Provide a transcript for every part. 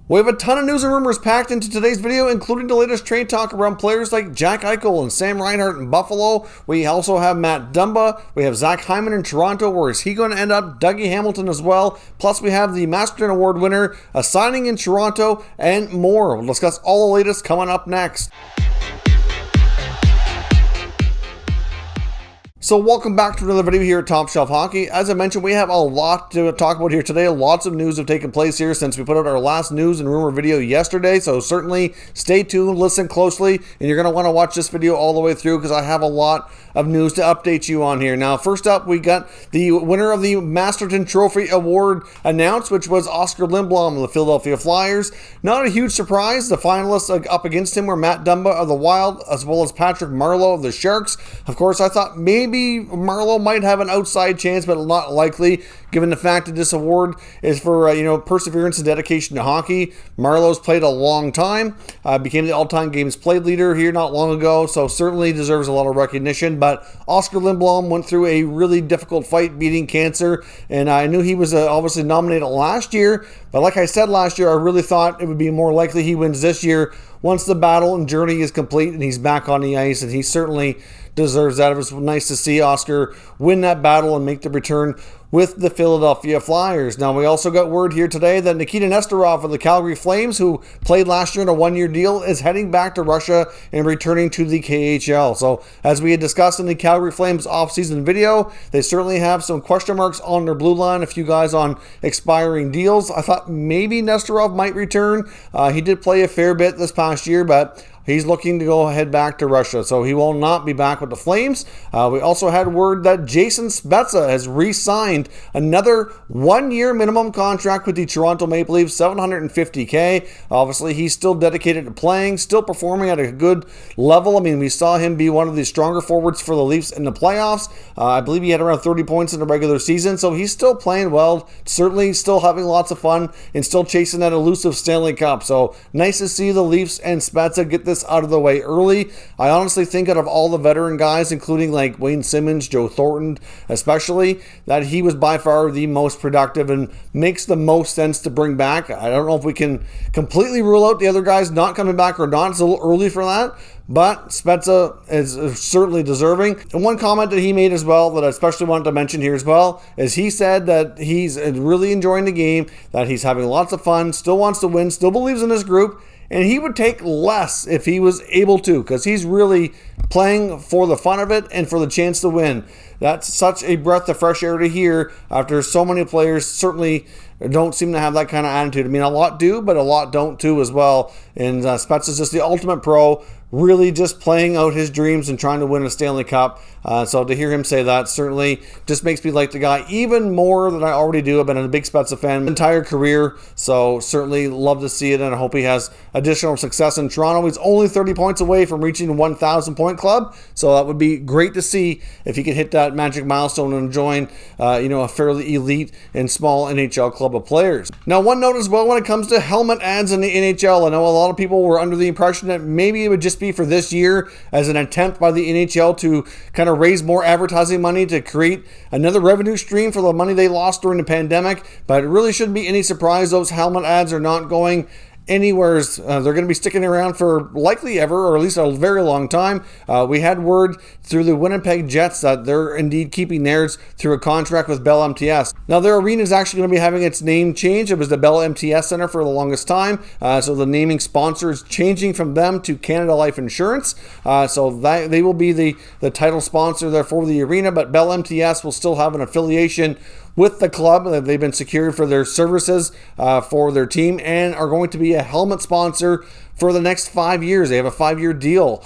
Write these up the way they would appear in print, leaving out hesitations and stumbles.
We have a ton of news and rumors packed into today's video, including the latest trade talk around players like Jack Eichel and Sam Reinhart in Buffalo. We also have Matt Dumba. We have Zach Hyman in Toronto. Where is he going to end up? Dougie Hamilton as well. Plus, we have the Masterton Award winner, a signing in Toronto, and more. We'll discuss all the latest coming up next. So welcome back to another video here at Top Shelf Hockey. As I mentioned, we have a lot to talk about here today. Lots of news have taken place here since we put out our last news and rumor video yesterday. So certainly stay tuned, listen closely, and you're going to want to watch this video all the way through because I have a lot of news to update you on here. Now, first up, we got the winner of the Masterton Trophy Award announced, which was Oskar Lindblom of the Philadelphia Flyers. Not a huge surprise. The finalists up against him were Matt Dumba of the Wild, as well as Patrick Marleau of the Sharks. Of course, I thought maybe Marleau might have an outside chance, but not likely, given the fact that this award is for perseverance and dedication to hockey. Marleau's played a long time, became the all-time games played leader here not long ago, so certainly deserves a lot of recognition. But Oskar Lindblom went through a really difficult fight beating cancer, and I knew he was obviously nominated last year, but like I said last year, I really thought it would be more likely he wins this year once the battle and journey is complete and he's back on the ice, and he certainly deserves that. It was nice to see Oskar win that battle and make the return with the Philadelphia Flyers. Now, we also got word here today that Nikita Nesterov of the Calgary Flames, who played last year in a one-year deal, is heading back to Russia and returning to the KHL. So, as we had discussed in the Calgary Flames offseason video, they certainly have some question marks on their blue line, a few guys on expiring deals. I thought maybe Nesterov might return. He did play a fair bit this past year, but he's looking to go head back to Russia, so he will not be back with the Flames. We also had word that Jason Spezza has re-signed another one-year minimum contract with the Toronto Maple Leafs, $750K. Obviously, he's still dedicated to playing, still performing at a good level. I mean, we saw him be one of the stronger forwards for the Leafs in the playoffs. I believe he had around 30 points in the regular season, so he's still playing well, certainly still having lots of fun, and still chasing that elusive Stanley Cup. So, nice to see the Leafs and Spezza get this out of the way early. I honestly think out of all the veteran guys, including like Wayne Simmons, Joe Thornton especially, that he was by far the most productive and makes the most sense to bring back. I don't know if we can completely rule out the other guys not coming back or not. It's a little early for that, but Spezza is certainly deserving. And one comment that he made as well that I especially wanted to mention here as well is he said that he's really enjoying the game, that he's having lots of fun, still wants to win, still believes in his group, and he would take less if he was able to, because he's really playing for the fun of it and for the chance to win. That's such a breath of fresh air to hear after so many players certainly don't seem to have that kind of attitude. I mean, a lot do, but a lot don't too as well. And Spezza is just the ultimate pro, really just playing out his dreams and trying to win a Stanley Cup. So to hear him say that certainly just makes me like the guy even more than I already do. I've been a big Spezza fan my entire career, so certainly love to see it, and I hope he has additional success in Toronto. He's only 30 points away from reaching the 1,000 point club, so that would be great to see if he could hit that magic milestone and join a fairly elite and small NHL club of players. Now, one note as well when it comes to helmet ads in the NHL, I know a lot of people were under the impression that maybe it would just be for this year as an attempt by the NHL to kind of raise more advertising money to create another revenue stream for the money they lost during the pandemic, but it really shouldn't be any surprise those helmet ads are not going anywhere. They're going to be sticking around for likely ever, or at least a very long time. We had word through the Winnipeg Jets that they're indeed keeping theirs through a contract with Bell MTS. Now, their arena is actually going to be having its name changed. It was the Bell MTS Center for the longest time, so the naming sponsor is changing from them to Canada Life Insurance. So that they will be the title sponsor there for the arena, but Bell MTS will still have an affiliation with the club. They've been secured for their services for their team and are going to be a helmet sponsor for the next 5 years. They have a 5-year deal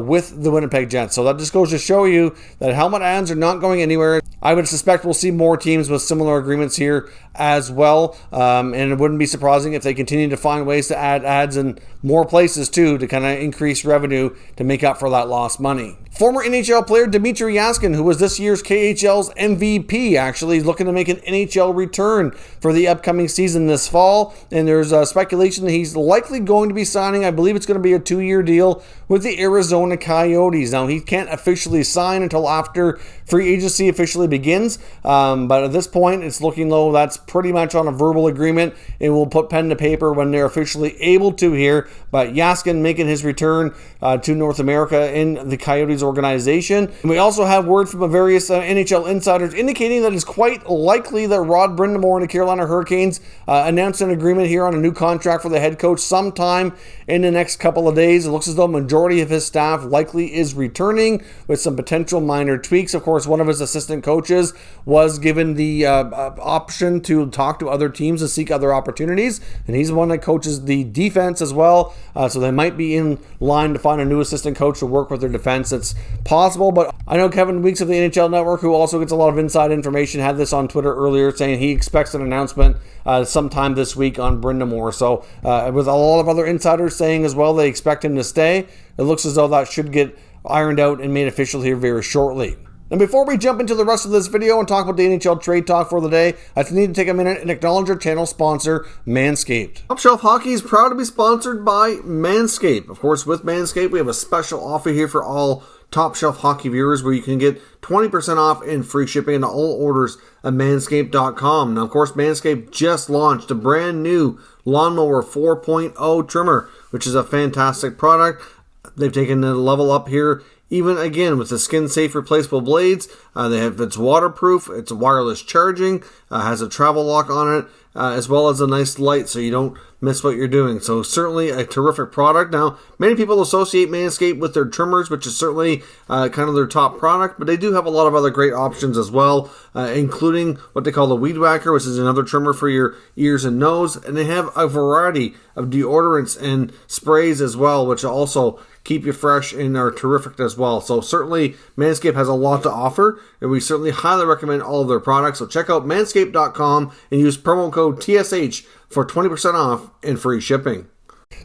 with the Winnipeg Jets. So that just goes to show you that helmet ads are not going anywhere. I would suspect we'll see more teams with similar agreements here as well. And it wouldn't be surprising if they continue to find ways to add ads in more places too, to kind of increase revenue to make up for that lost money. Former NHL player Dmitry Yaskin, who was this year's KHL's MVP, actually is looking to make an NHL return for the upcoming season this fall, and there's speculation that he's likely going to be signing, I believe it's going to be a 2-year deal with the Arizona Coyotes. Now, he can't officially sign until after free agency officially begins, but at this point, it's looking low. That's pretty much on a verbal agreement, and we'll put pen to paper when they're officially able to here. But Jaskin making his return to North America in the Coyotes organization. And we also have word from various NHL insiders indicating that it's quite likely that Rod Brind'Amour and the Carolina Hurricanes announced an agreement here on a new contract for the head coach sometime in the next couple of days. It looks as though majority of his staff likely is returning with some potential minor tweaks. Of course, one of his assistant coaches was given the option to talk to other teams and seek other opportunities, and he's the one that coaches the defense as well. So they might be in line to find a new assistant coach to work with their defense. It's possible, but I know Kevin Weeks of the NHL Network, who also gets a lot of inside information, had this on Twitter earlier saying he expects an announcement sometime this week on Brind'Amour. So with a lot of other insiders saying as well they expect him to stay, it looks as though that should get ironed out and made official here very shortly. And before we jump into the rest of this video and talk about the NHL trade talk for the day, I just need to take a minute and acknowledge our channel sponsor, Manscaped. Top Shelf Hockey is proud to be sponsored by Manscaped. Of course, with Manscaped, we have a special offer here for all Top Shelf Hockey viewers where you can get 20% off and free shipping into all orders at manscaped.com. Now, of course, Manscaped just launched a brand new Lawnmower 4.0 trimmer, which is a fantastic product. They've taken the level up here even again with the skin-safe replaceable blades. It's waterproof, it's wireless charging, has a travel lock on it, as well as a nice light so you don't miss what you're doing. So certainly a terrific product. Now, many people associate Manscaped with their trimmers, which is certainly kind of their top product, but they do have a lot of other great options as well, including what they call the Weed Whacker, which is another trimmer for your ears and nose. And they have a variety of deodorants and sprays as well, which also keep you fresh and are terrific as well. So certainly Manscaped has a lot to offer, and we certainly highly recommend all of their products. So check out manscaped.com and use promo code TSH for 20% off and free shipping.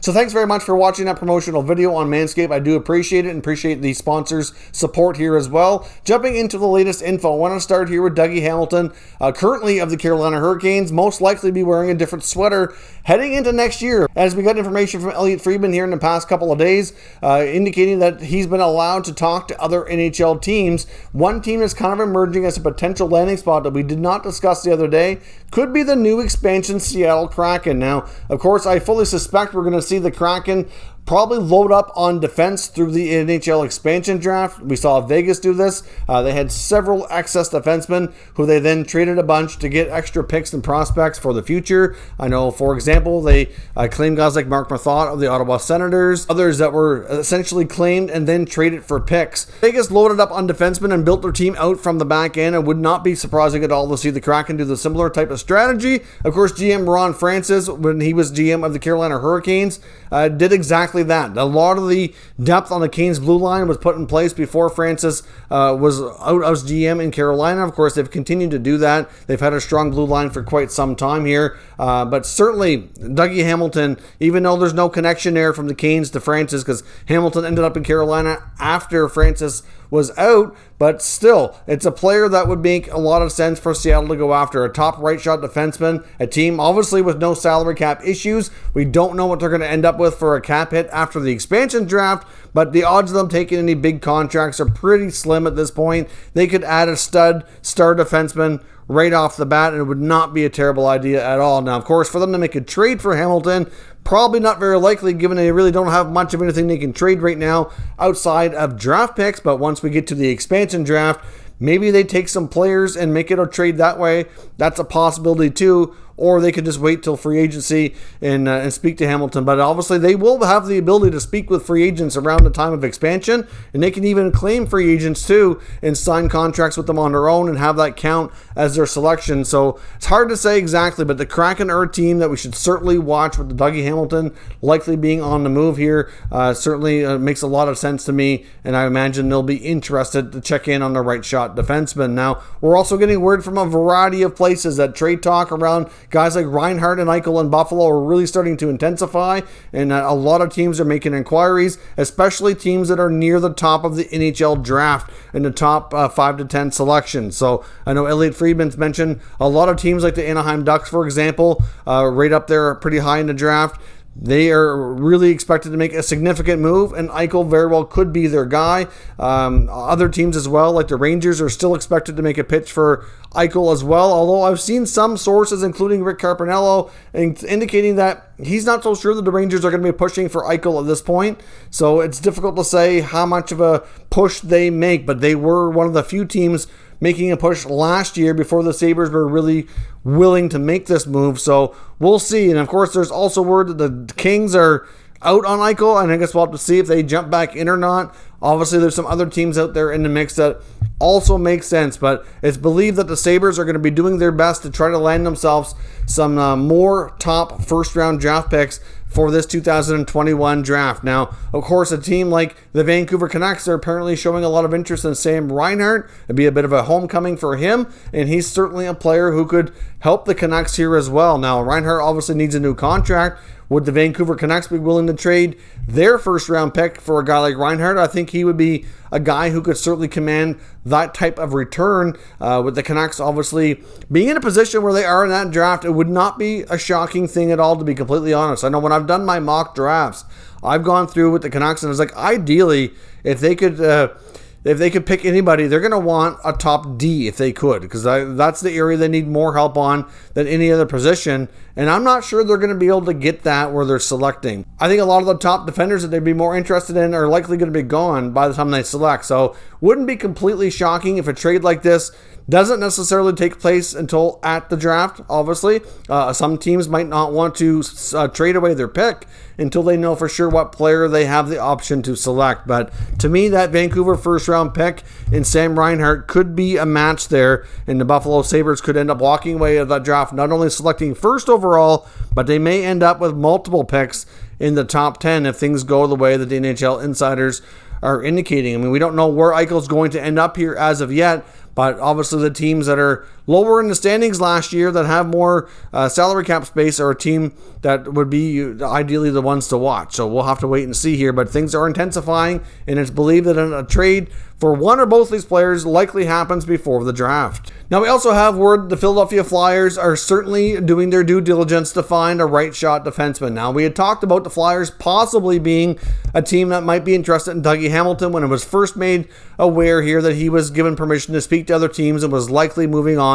So thanks very much for watching that promotional video on Manscaped. I do appreciate it and appreciate the sponsors' support here as well. Jumping into the latest info, I want to start here with Dougie Hamilton, currently of the Carolina Hurricanes, most likely be wearing a different sweater heading into next year. As we got information from Elliot Friedman here in the past couple of days, indicating that he's been allowed to talk to other NHL teams. One team that's kind of emerging as a potential landing spot that we did not discuss the other day could be the new expansion Seattle Kraken. Now, of course, I fully suspect we're going to see the Kraken probably load up on defense through the NHL expansion draft. We saw Vegas do this. They had several excess defensemen who they then traded a bunch to get extra picks and prospects for the future. I know, for example, they claimed guys like Mark Mathot of the Ottawa Senators, others that were essentially claimed and then traded for picks. Vegas loaded up on defensemen and built their team out from the back end. It would not be surprising at all to see the Kraken do the similar type of strategy. Of course, GM Ron Francis, when he was GM of the Carolina Hurricanes, did exactly that. A lot of the depth on the Canes blue line was put in place before Francis was out as GM in Carolina. Of course, they've continued to do that. They've had a strong blue line for quite some time here. But certainly, Dougie Hamilton, even though there's no connection there from the Canes to Francis, because Hamilton ended up in Carolina after Francis was out, but still, it's a player that would make a lot of sense for Seattle to go after. A top right shot defenseman, a team obviously with no salary cap issues. We don't know what they're going to end up with for a cap hit after the expansion draft, but the odds of them taking any big contracts are pretty slim at this point. They could add a star defenseman right off the bat, and it would not be a terrible idea at all. Now, of course, for them to make a trade for Hamilton, probably not very likely, given they really don't have much of anything they can trade right now outside of draft picks. But once we get to the expansion draft, maybe they take some players and make it a trade that way. That's a possibility too. Or they could just wait till free agency and speak to Hamilton. But obviously they will have the ability to speak with free agents around the time of expansion, and they can even claim free agents too and sign contracts with them on their own and have that count as their selection. So it's hard to say exactly, but the Kraken are a team that we should certainly watch, with the Dougie Hamilton likely being on the move here. Certainly makes a lot of sense to me, and I imagine they'll be interested to check in on the right shot defenseman. Now, we're also getting word from a variety of places that trade talk around guys like Reinhart and Eichel in Buffalo are really starting to intensify, and a lot of teams are making inquiries, especially teams that are near the top of the NHL draft in the top 5 to 10 selections. So I know Elliot Friedman's mentioned a lot of teams like the Anaheim Ducks, for example, right up there pretty high in the draft. They are really expected to make a significant move, and Eichel very well could be their guy. Other teams as well, like the Rangers, are still expected to make a pitch for Eichel as well, although I've seen some sources, including Rick Carpinello, indicating that he's not so sure that the Rangers are going to be pushing for Eichel at this point. So it's difficult to say how much of a push they make, but they were one of the few teams making a push last year before the Sabres were really willing to make this move. So we'll see. And of course, there's also word that the Kings are out on Eichel, and I guess we'll have to see if they jump back in or not. Obviously, there's some other teams out there in the mix that also make sense, but it's believed that the Sabres are going to be doing their best to try to land themselves some more top first-round draft picks for this 2021 draft. Now, of course, a team like the Vancouver Canucks are apparently showing a lot of interest in Sam Reinhart. It'd be a bit of a homecoming for him, and he's certainly a player who could help the Canucks here as well. Now, Reinhart obviously needs a new contract. Would the Vancouver Canucks be willing to trade their first-round pick for a guy like Reinhart? I think he would be a guy who could certainly command that type of return. With the Canucks obviously being in a position where they are in that draft, it would not be a shocking thing at all, to be completely honest. I know when I've done my mock drafts, I've gone through with the Canucks, and it's like, ideally, if they could pick anybody, they're going to want a top D if they could, because that's the area they need more help on than any other position. And I'm not sure they're going to be able to get that where they're selecting. I think a lot of the top defenders that they'd be more interested in are likely going to be gone by the time they select. So wouldn't be completely shocking if a trade like this doesn't necessarily take place until at the draft, obviously. Some teams might not want to trade away their pick until they know for sure what player they have the option to select. But to me, that Vancouver first-round pick in Sam Reinhart could be a match there, and the Buffalo Sabres could end up walking away of that draft, not only selecting first overall, but they may end up with multiple picks in the top 10 if things go the way that the NHL insiders are indicating. I mean, we don't know where Eichel's going to end up here as of yet, but obviously the teams that are lower in the standings last year that have more salary cap space are a team that would be ideally the ones to watch. So we'll have to wait and see here, but things are intensifying, and it's believed that a trade for one or both these players likely happens before the draft. Now, we also have word the Philadelphia Flyers are certainly doing their due diligence to find a right shot defenseman. Now, we had talked about the Flyers possibly being a team that might be interested in Dougie Hamilton when it was first made aware here that he was given permission to speak to other teams and was likely moving on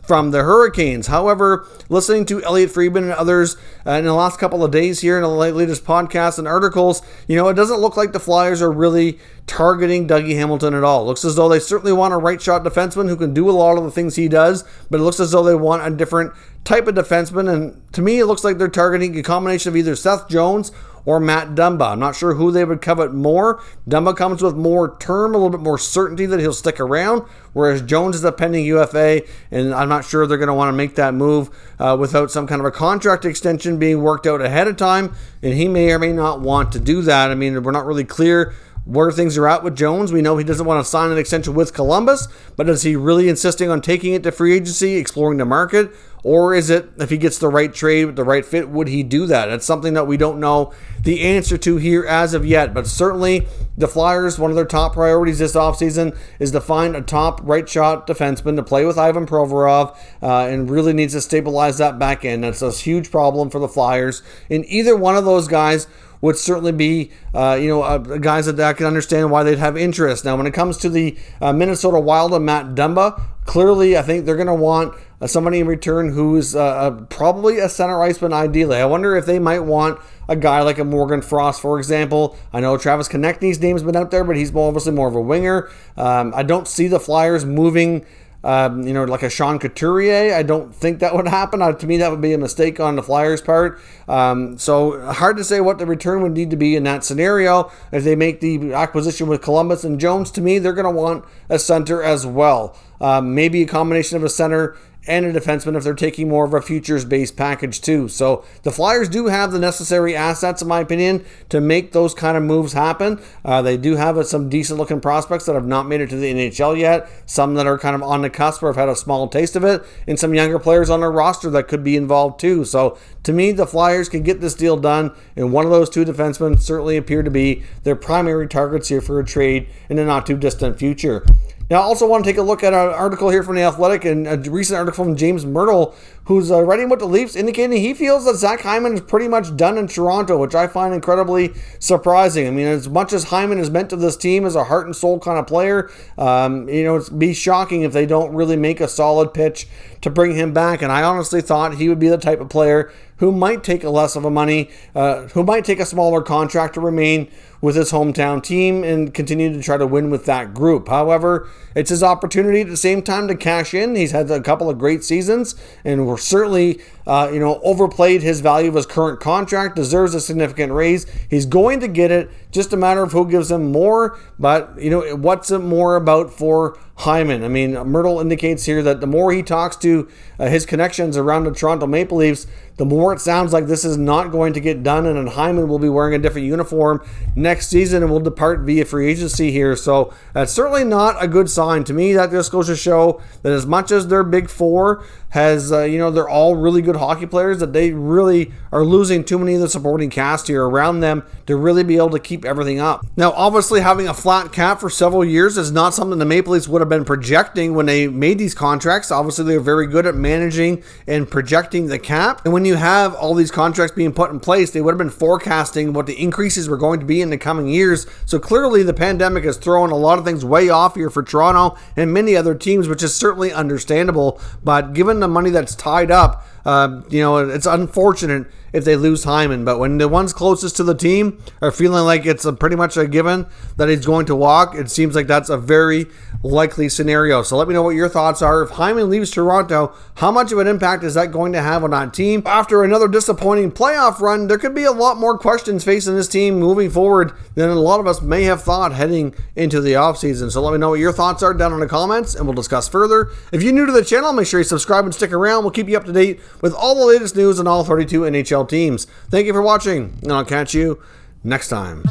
from the Hurricanes. However, listening to Elliot Friedman and others in the last couple of days here in the latest podcasts and articles, it doesn't look like the Flyers are really targeting Dougie Hamilton at all. It looks as though they certainly want a right shot defenseman who can do a lot of the things he does, but it looks as though they want a different type of defenseman, and to me it looks like they're targeting a combination of either Seth Jones or Matt Dumba. I'm not sure who they would covet more. Dumba comes with more term, a little bit more certainty that he'll stick around, whereas Jones is a pending UFA, and I'm not sure they're going to want to make that move without some kind of a contract extension being worked out ahead of time, and he may or may not want to do that. I mean, we're not really clear where things are at with Jones. We know he doesn't want to sign an extension with Columbus, but is he really insisting on taking it to free agency, exploring the market? Or is it, if he gets the right trade with the right fit, would he do that? It's something that we don't know the answer to here as of yet. But certainly the Flyers, one of their top priorities this offseason is to find a top right shot defenseman to play with Ivan Provorov, and really needs to stabilize that back end. That's a huge problem for the Flyers. And either one of those guys would certainly be, guys that I can understand why they'd have interest. Now, when it comes to the Minnesota Wild and Matt Dumba, clearly I think they're going to want somebody in return who's probably a center iceman ideally. I wonder if they might want a guy like a Morgan Frost, for example. I know Travis Konechny's name's been out there, but he's obviously more of a winger. I don't see the Flyers moving like a Sean Couturier. I don't think that would happen. To me, that would be a mistake on the Flyers' part. So hard to say what the return would need to be in that scenario. If they make the acquisition with Columbus and Jones, to me, they're going to want a center as well. Maybe a combination of a center and a defenseman if they're taking more of a futures-based package too. So the Flyers do have the necessary assets, in my opinion, to make those kind of moves happen. They do have some decent-looking prospects that have not made it to the NHL yet, some that are kind of on the cusp or have had a small taste of it, and some younger players on their roster that could be involved too. So to me, the Flyers can get this deal done, and one of those two defensemen certainly appear to be their primary targets here for a trade in the not-too-distant future. Now, I also want to take a look at an article here from The Athletic, and a recent article from James Myrtle, who's writing about the Leafs, indicating he feels that Zach Hyman is pretty much done in Toronto, which I find incredibly surprising. I mean, as much as Hyman is meant to this team as a heart and soul kind of player, it'd be shocking if they don't really make a solid pitch to bring him back. And I honestly thought he would be the type of player who might take a less of a money, who might take a smaller contract to remain with his hometown team and continue to try to win with that group. However, it's his opportunity at the same time to cash in. He's had a couple of great seasons, and we're certainly overplayed his value of his current contract, deserves a significant raise. He's going to get it, just a matter of who gives him more. But, what's it more about for Hyman? I mean, Myrtle indicates here that the more he talks to his connections around the Toronto Maple Leafs, the more it sounds like this is not going to get done, and then Hyman will be wearing a different uniform next season and will depart via free agency here. So that's certainly not a good sign. To me, that just goes to show that as much as their big four has, they're all really good hockey players, that they really are losing too many of the supporting cast here around them to really be able to keep everything up. Now, obviously, having a flat cap for several years is not something the Maple Leafs would have been projecting when they made these contracts. Obviously, they're very good at managing and projecting the cap. And when you have all these contracts being put in place, they would have been forecasting what the increases were going to be in the coming years. So clearly, the pandemic has thrown a lot of things way off here for Toronto and many other teams, which is certainly understandable. But given the money that's tied up, it's unfortunate if they lose Hyman. But when the ones closest to the team are feeling like it's pretty much a given that he's going to walk, it seems like that's a very likely scenario. So let me know what your thoughts are. If Hyman leaves Toronto, how much of an impact is that going to have on that team? After another disappointing playoff run, there could be a lot more questions facing this team moving forward than a lot of us may have thought heading into the offseason. So let me know what your thoughts are down in the comments, and we'll discuss further. If you're new to the channel, make sure you subscribe and stick around. We'll keep you up to date with all the latest news on all 32 NHL teams. Thank you for watching, and I'll catch you next time.